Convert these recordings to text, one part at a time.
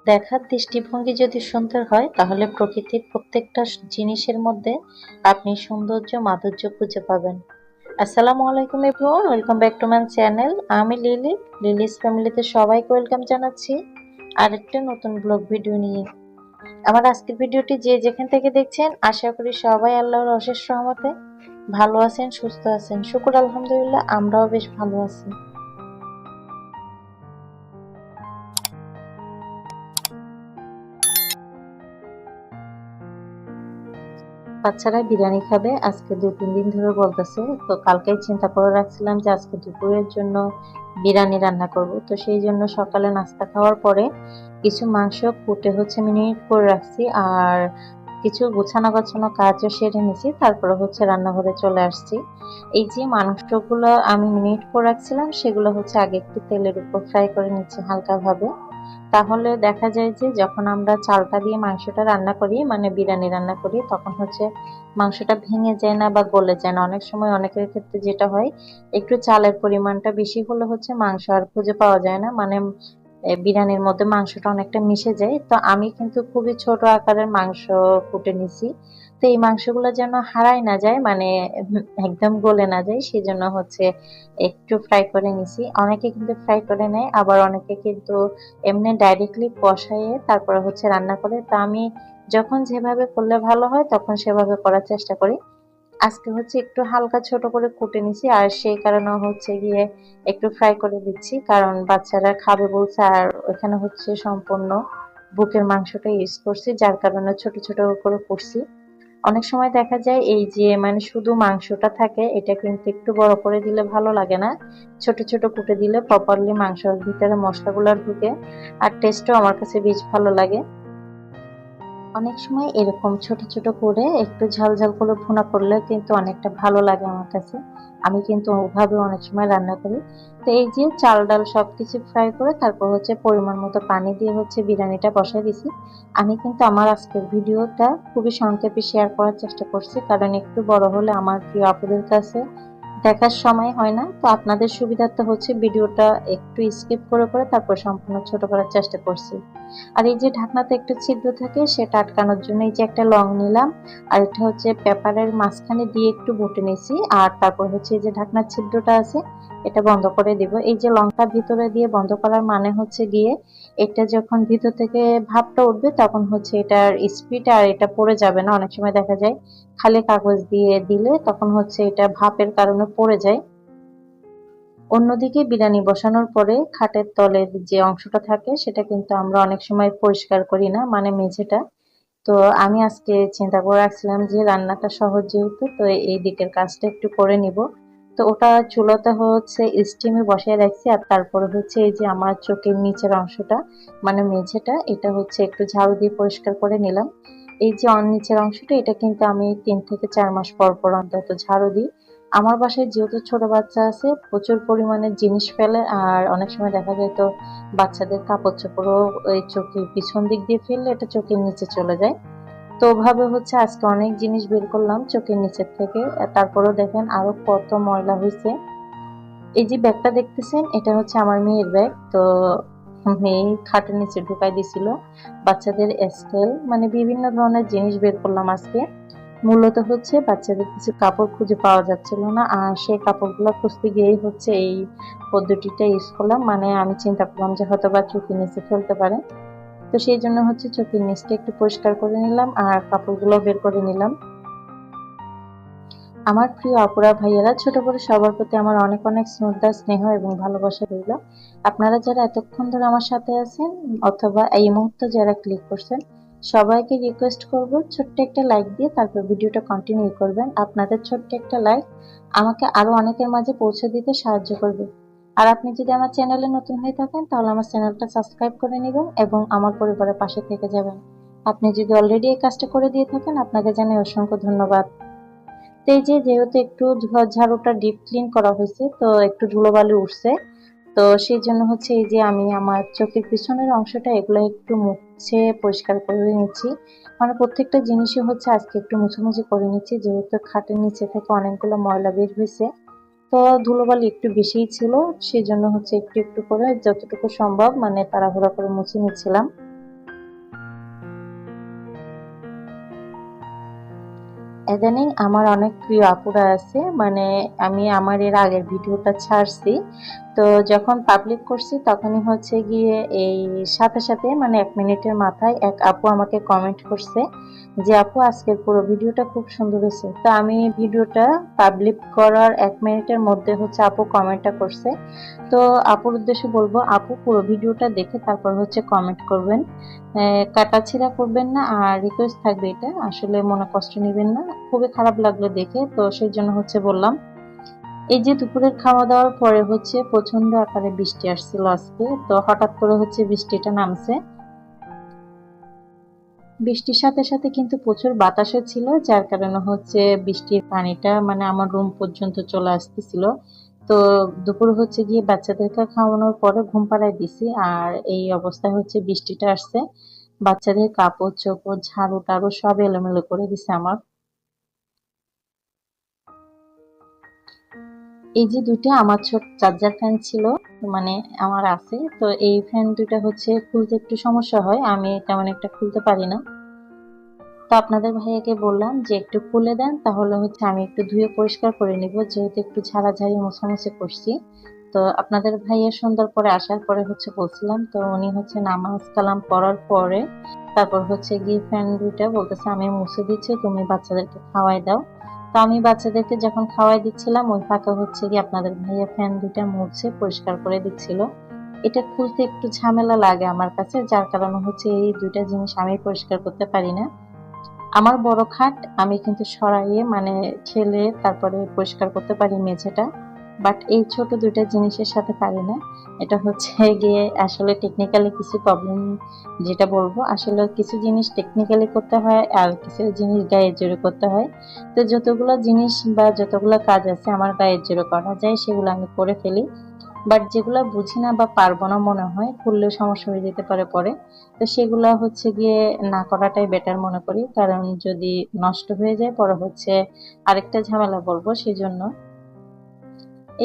দেখার দৃষ্টিভঙ্গি যদি সুন্দর হয় তাহলে প্রকৃতির প্রত্যেকটা জিনিসের মধ্যে আপনি সৌন্দর্য মাধুর্য খুঁজে পাবেন। আসসালামু আলাইকুম everyone, welcome back to my channel. আমি লিলিস ফ্যামিলিতে সবাইকে ওয়েলকাম জানাচ্ছি আরেকটা নতুন ব্লগ ভিডিও নিয়ে। আমার আজকের ভিডিওটি যে যেখান থেকে দেখছেন আশা করি সবাই আল্লাহর অশেষ রহমতে ভালো আছেন, সুস্থ আছেন। শুকর আলহামদুলিল্লাহ, আমরাও বেশ ভালো আছি। বাচ্চারা বিরিয়ানি খাবে আজকে 2-3 দিন ধরে বলতেছে। তো কালকেই চিন্তা করে রাখছিলাম যে আজকে দুপুরের জন্য বিরিয়ানি রান্না করব। তো সেই জন্য সকালে নাস্তা খাওয়ার পরে কিছু মাংস কুটে মিনিট করে রাখছি, আর কিছু গোছানো গোছানো কাজও সেরে নিছি। তারপরে রান্নাঘরে চলে আসছি। এই যে মাংসগুলো আমি মিনিট করে রাখছিলাম সেগুলো আগে একটু তেলের উপর ফ্রাই করে নিচ্ছি হালকা ভাবে। তাহলে দেখা যায় যে যখন আমরা চালটা দিয়ে মাংসটা রান্না করি, মানে বিরিয়ানি রান্না করি, তখন মাংসটা ভেঙে যায় না বা গলে যায় না। অনেক সময় অনেকের ক্ষেত্রে যেটা হয়, একটু চালের পরিমাণটা বেশি হলে মাংস আর খুঁজে পাওয়া যায় না, মানে বিরিয়ানির মধ্যে মাংসটা অনেকটা মিশে যায়। তো আমি কিন্তু খুবই ছোট আকারের মাংস কুটে নিছি। তো এই মাংসগুলো যেন হারাই না যায়, মানে একদম গলে না যায়, সেই জন্য একটু ফ্রাই করে নিছি। অনেকে কিন্তু ফ্রাই করে নেয়, আবার অনেকে কিন্তু এমনি ডাইরেক্টলি কষায়ে তারপরে রান্না করে। তো আমি যখন যেভাবে করলে ভালো হয় তখন সেভাবে করার চেষ্টা করি। আজকে একটু হালকা ছোট করে কুটে নিছি, আর সেই কারণে গিয়ে একটু ফ্রাই করে দিচ্ছি, কারণ বাচ্চারা খাবে বলছে। আর ওখানে সম্পূর্ণ বুকের মাংসটা ইউজ করছি, যার কারণে ছোট ছোট করে করছি। অনেক সময় দেখা যায় এই যে মানে শুধু মাংসটা থাকে, এটা কিন্তু একটু বড় করে দিলে ভালো লাগে না। ছোট ছোট কুটে দিলে প্রপারলি মাংসের ভিতরে মশলাগুলো ঢুকে, আর টেস্টও আমার কাছে বেশ ভালো লাগে। অনেক সময় এরকম ছোট ছোট করে একটু ঝাল ঝাল করে ভুনা করলে কিন্তু অনেকটা ভালো লাগে আমার কাছে। আমি কিন্তু ওভাবে অনেক সময় রান্না করি। তো এই যে চাল ডাল সবকিছু ফ্রাই করে তারপর পরিমাণ মতো পানি দিয়ে বিরিয়ানিটা বসাই দিছি। আমি কিন্তু আমার আজকের ভিডিওটা খুবই সংক্ষেপে শেয়ার করার চেষ্টা করছি, কারণ একটু বড় হলে আমার প্রিয় আপুদের কাছে দেখার সময় হয় না। তো আপনাদের সুবিধার্থে ভিডিওটা একটু স্কিপ করে করে তারপর সম্পূর্ণ ছোট করার চেষ্টা করছি। আর এই যে ঢাকনাতে একটু ছিদ্র থাকে সেটা আটকানোর জন্য এই যে একটা লং নিলাম, আর এটা পেপারের মাঝখানে দিয়ে একটু বটে নিয়েছি। আর তারপর এই যে ঢাকনার ছিদ্রটা আছে এটা বন্ধ করে দিব। এই যে লংটা ভিতরে দিয়ে বন্ধ করার মানে গিয়ে এটা যখন ভিতর থেকে ভাপটা উঠবে তখন এটার স্পিড আর এটা পড়ে যাবে না। অনেক সময় দেখা যায় খালি কাগজ দিয়ে দিলে তখন এটা ভাপের কারণে পড়ে যায়। অন্যদিকে বিরিয়ানি বসানোর পরে খাটের তলের যে অংশটা থাকে সেটা কিন্তু আমরা অনেক সময় পরিষ্কার করি না, মানে মেঝেটা। তো আমি আজকে চিন্তা করে রাখছিলাম যে রান্নাটা সহজ যেহেতু, তো এই দিকের কাজটা একটু করে নিব। তো ওটা চুলাতে স্টিমে বসায় রাখছি, আর তারপরে এই যে আমার চোখের নিচের অংশটা মানে মেঝেটা, এটা একটু ঝাড়ু দিয়ে পরিষ্কার করে নিলাম। এই যে নিচের অংশটা এটা কিন্তু আমি 3 থেকে 4 মাস পর পর অন্তত ঝাড়ু দিই। আমার বাসায় যেহেতু ছোট বাচ্চা আছে প্রচুর পরিমাণে জিনিস ফেলে, আর অনেক সময় দেখা যায় তো বাচ্চাদের কাপড় চোপড়ও ওই চোখের পিছন দিক দিয়ে ফেললে এটা চোখের নিচে চলে যায়। তো ওভাবে আজকে অনেক জিনিস বের করলাম চোখের নিচের থেকে। তারপরেও দেখেন আরো কত ময়লা হয়েছে। এই যে ব্যাগটা দেখতেছেন এটা আমার মেয়ের ব্যাগ। তো মেয়ে খাটের নিচে ঢুকাই দিছিল বাচ্চাদের স্কেল, মানে বিভিন্ন ধরনের জিনিস বের করলাম আজকে। মূলত বাচ্চাদের কিছু কাপড় খুঁজে পাওয়া যাচ্ছিল না, আর সেই কাপড়গুলো খুঁজতে গিয়েই এই পদ্ধতিটা ইউজ করলাম। মানে আমি চিন্তা করলাম যে হয়তো বা চোখের নিচে ফেলতে পারে। তো সেই জন্য চোখের নিচটা একটু পরিষ্কার করে নিলাম আর কাপড়গুলো বের করে নিলাম। আমার প্রিয় আপুরা ভাইয়ারা, ছোট বড় সবার প্রতি আমার অনেক অনেক শ্রদ্ধা, স্নেহ এবং ভালোবাসা রইল। আপনারা যারা এতক্ষণ ধরে আমার সাথে আছেন অথবা এই মুহূর্তে যারা ক্লিক করছেন, সবাইকে রিকোয়েস্ট করব ছোট্ট একটা লাইক দিয়ে তারপর ভিডিওটা কন্টিনিউ করবেন। আপনাদের ছোট্ট একটা লাইক আমাকে আরো অনেকের মাঝে পৌঁছে দিতে সাহায্য করবে। আর আপনি যদি আমার চ্যানেলে নতুন হয়ে থাকেন তাহলে আমার চ্যানেলটা সাবস্ক্রাইব করে নেবেন এবং আমার পরিবারের পাশে থেকে যাবেন। আপনি যদি অলরেডি এই কাজটা করে দিয়ে থাকেন আপনাকে জানাই অসংখ্য ধন্যবাদ। তো এই যে যেহেতু একটু ঝাড়ুটা ডিপ ক্লিন করা হয়েছে তো একটু ধুলোবালি উঠছে। তো সেই জন্য এই যে আমি আমার চোখের পিছনের অংশটা এগুলো একটু মুছে পরিষ্কার করে নিচ্ছি। মানে প্রত্যেকটা জিনিসই আজকে একটু মুছামুছি করে নিচ্ছি, যেহেতু খাটের নিচে থেকে অনেকগুলো ময়লা বের হয়েছে। তো ধুলোবালি একটু বেশিই ছিল, সেই জন্য একটু একটু করে যতটুকু সম্ভব মানে তাড়াহুড়া করে মুছে নিচ্ছিলাম। ইদানিং আমার অনেক প্রিয় আপুরা আছে, মানে আমি আমার এর আগের ভিডিওটা ছাড়ছি, তো যখন পাবলিক করছি তখনই হচ্ছে গিয়ে এই সাথে সাথে মানে 1 মিনিটের মাথায় এক আপু আমাকে কমেন্ট করছে যে আপু আজকের পুরো ভিডিওটা খুব সুন্দর হয়েছে। তো আমি ভিডিওটা পাবলিক করার 1 মিনিটের মধ্যে হচ্ছে আপু কমেন্টটা করছে। তো আপুর উদ্দেশ্যে বলবো, আপু পুরো ভিডিওটা দেখে তারপর হচ্ছে কমেন্ট করবেন, কাটাছেঁড়া করবেন না। আর রিকোয়েস্ট থাকবে, এটা আসলে মনে কষ্ট নেবেন না, খুবই খারাপ লাগলো দেখে, তো সেই জন্য হচ্ছে বললাম। এই যে দুপুরের খাওয়া দাওয়ার পরে হচ্ছে প্রচন্ড আকারে বৃষ্টি আসছিল আজকে, তো হঠাৎ করে হচ্ছে বৃষ্টিটা নামছে। বৃষ্টির সাথে সাথে কিন্তু প্রচুর বাতাসও ছিল, যার কারণে হচ্ছে বৃষ্টির পানিটা মানে আমার রুম পর্যন্ত চলে আসতেছিল। তো দুপুর হচ্ছে গিয়ে বাচ্চাদেরকে খাওয়ানোর পরে ঘুম পাড়ায় দিছি, আর এই অবস্থায় হচ্ছে বৃষ্টিটা আসছে। বাচ্চাদের কাপড় চোপড় ঝাড়ু টাড়ু সব এলোমেলো করে দিছে আমার। এই যে দুইটা আমার ছোট চার্জার ফ্যান ছিল, মানে আমার আছে, তো এই ফ্যান দুইটা হচ্ছে খুলতে একটু সমস্যা হয়, আমি তেমন একটা খুলতে পারি না। তো আপনাদের ভাইয়াকে বললাম যে একটু খুলে দেন, তাহলে হচ্ছে আমি একটু ধুয়ে পরিষ্কার করে নিব, যেহেতু একটু ঝাড়াঝাড়ি মোছামুছি করছি। তো আপনাদের ভাইয়া সন্ধ্যার পরে আসার পরে হচ্ছে বলছিলাম, তো উনি হচ্ছে নামাজ কালাম পড়ার পরে তারপর হচ্ছে গিয়ে ফ্যান দুইটা বলতেছে আমি মুছে দিচ্ছি, তুমি বাচ্চাদেরকে খাওয়াই দাও। তো আমি বাচ্চাদেরকে যখন খাওয়াই দিচ্ছিলাম ওই ফাঁকে হচ্ছে গিয়ে আপনাদের ভাইয়া ফ্যান দুইটা মুছে পরিষ্কার করে দিচ্ছিল। এটা খুলতে একটু ঝামেলা লাগে আমার কাছে, যার কারণে হচ্ছে এই দুইটা জিনিস আমি পরিষ্কার করতে পারি না। আমার বড় খাট আমি কিন্তু সরাইয়ে মানে ঠেলে তারপরে পরিষ্কার করতে পারি মেঝেটা, বাট এই ছোট দুইটা জিনিসের সাথে পারি না। এটা হচ্ছে গিয়ে আসলে টেকনিক্যালি কিছু প্রবলেম, যেটা বলবো আসলে কিছু জিনিস টেকনিক্যালি করতে হয় আর কিছু জিনিস গায়ে জোরে করতে হয়। তো যতগুলো জিনিস বা যতগুলো কাজ আছে আমার গায়ে জোরে করা যায় সেগুলো আমি করে ফেলি, বাট যেগুলা বুঝি না বা পারবো না মনে হয়, করলে সমস্যা হয়ে যেতে পারে পরে, তো সেগুলা হচ্ছে গিয়ে না করাটাই বেটার মনে করি, কারণ যদি নষ্ট হয়ে যায় পরে হচ্ছে আরেকটা ঝামেলা বলবো সেজন্য।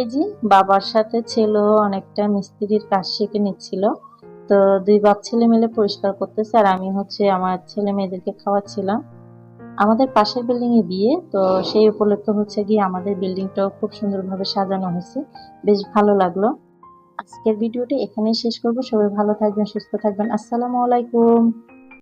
এই যে বাবার সাথে ছেলেও অনেকটা মিস্ত্রির কাজ শিখে নিচ্ছিল, তো দুই বাপ ছেলে মিলে পরিষ্কার করতেছে আর আমি হচ্ছে আমার ছেলে মেয়েদেরকে খাওয়াচ্ছিলাম। আমাদের পাশের বিল্ডিং এ বিয়ে, তো সেই উপলক্ষে হচ্ছে গিয়ে আমাদের বিল্ডিংটাও খুব সুন্দরভাবে সাজানো হয়েছে, বেশ ভালো লাগলো। আজকের ভিডিওটি এখানেই শেষ করব। সবাই ভালো থাকবেন, সুস্থ থাকবেন। আসসালামু আলাইকুম।